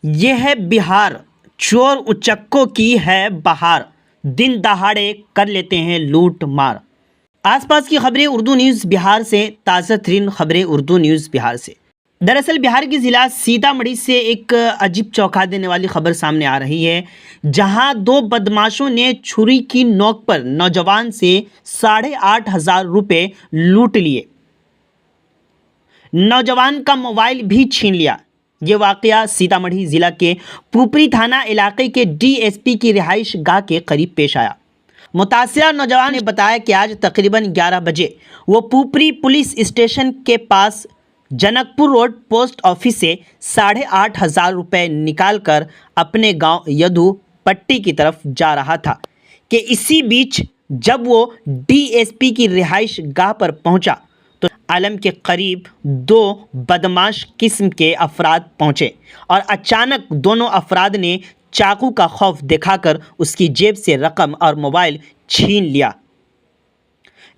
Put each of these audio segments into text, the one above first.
यह है बिहार, चोर उचक्कों की है बहार, दिन दहाड़े कर लेते हैं लूट मार। आसपास की खबरें उर्दू न्यूज़ बिहार से, ताज़ा तरीन खबरें उर्दू न्यूज़ बिहार से। दरअसल बिहार के ज़िला सीतामढ़ी से एक अजीब चौंका देने वाली खबर सामने आ रही है, जहां दो बदमाशों ने छुरी की नोक पर नौजवान से 8,500 रुपये लूट लिए। नौजवान का मोबाइल भी छीन लिया। ये वाक़या सीतामढ़ी ज़िला के पुपरी थाना इलाके के डीएसपी की रिहाइश गाह के करीब पेश आया। मुतासिरा नौजवान ने बताया कि आज तकरीबन 11 बजे वो पुपरी पुलिस स्टेशन के पास जनकपुर रोड पोस्ट ऑफिस से 8,500 रुपये निकालकर अपने गांव यदु पट्टी की तरफ जा रहा था कि इसी बीच जब वो डीएसपी की रिहाइश गाह पर पहुंचा तो आलम के करीब दो बदमाश किस्म के अफराद पहुंचे और अचानक दोनों अफराद ने चाकू का खौफ दिखाकर उसकी जेब से रकम और मोबाइल छीन लिया।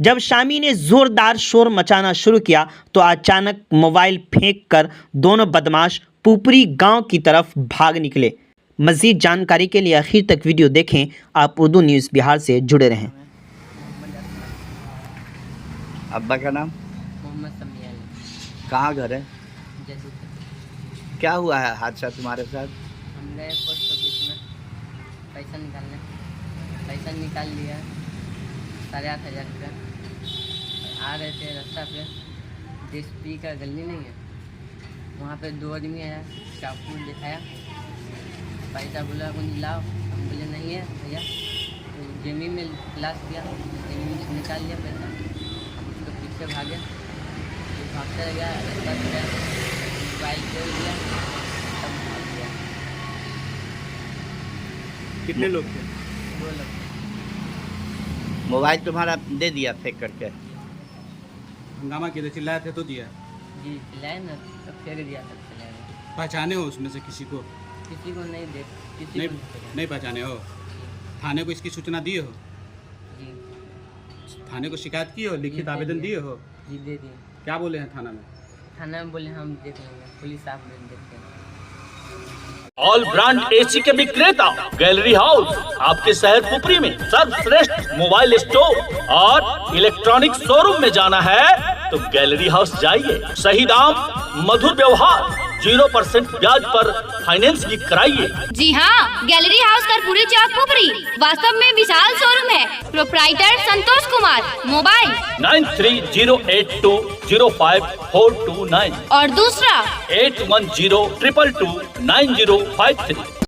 जब शामी ने ज़ोरदार शोर मचाना शुरू किया तो अचानक मोबाइल फेंककर दोनों बदमाश पुपरी गांव की तरफ भाग निकले। मज़ीद जानकारी के लिए आखिर तक वीडियो देखें। आप उर्दू न्यूज़ बिहार से जुड़े रहें। अब्बा का नाम? मोहम्मद समी अली। कहाँ घर है? जैसे क्या हुआ है हादसा तुम्हारे साथ? हम गए पोस्ट ऑफिस में पैसा निकाल लिया 8,500 रुपया। आ रहे थे रास्ता पे डीएसपी का गली नहीं है, वहाँ पे दो आदमी आया, चाकू दिखाया, पैसा बोला कुछ लाओ, हम बोले नहीं है भैया। तो जेबी में तलाश किया, जेबी में से निकाल लिया पैसा, उसको पीछे भागे, तो भागते रह गया, रास्ता से गया, मोबाइल तोड़ दिया, तब भाग गया। कितने लोग थे? 2 लोग। मोबाइल तुम्हारा दे दिया फेंक करके? हंगामा किए थे, चिल्लाए थे तो दिया? जी चिल्लाए ना, तो फेंक दिया, तब चले गए। पहचाने हो उसमें से किसी को? किसी को नहीं देख, किसी नहीं, को नहीं नहीं पहचाने हो? थाने को इसकी सूचना दिए हो? जी थाने को शिकायत की हो? लिखित आवेदन दिए हो? जी दे दिए। क्या बोले हैं थाना में? थाना में बोले हम देख लेंगे, पुलिस आप देखते हैं। ऑल ब्रांड एसी के विक्रेता गैलरी हाउस आपके शहर पुपरी में सर्वश्रेष्ठ मोबाइल स्टोर और इलेक्ट्रॉनिक शोरूम में जाना है तो गैलरी हाउस जाइए। सही दाम, मधुर व्यवहार, 0% ब्याज पर फाइनेंस भी कराइए। जी हाँ, गैलरी हाउस करपुरी चौक पुपरी वास्तव में विशाल शोरूम है। प्रोप्राइटर संतोष कुमार। मोबाइल 9308205429 और दूसरा 8102229053।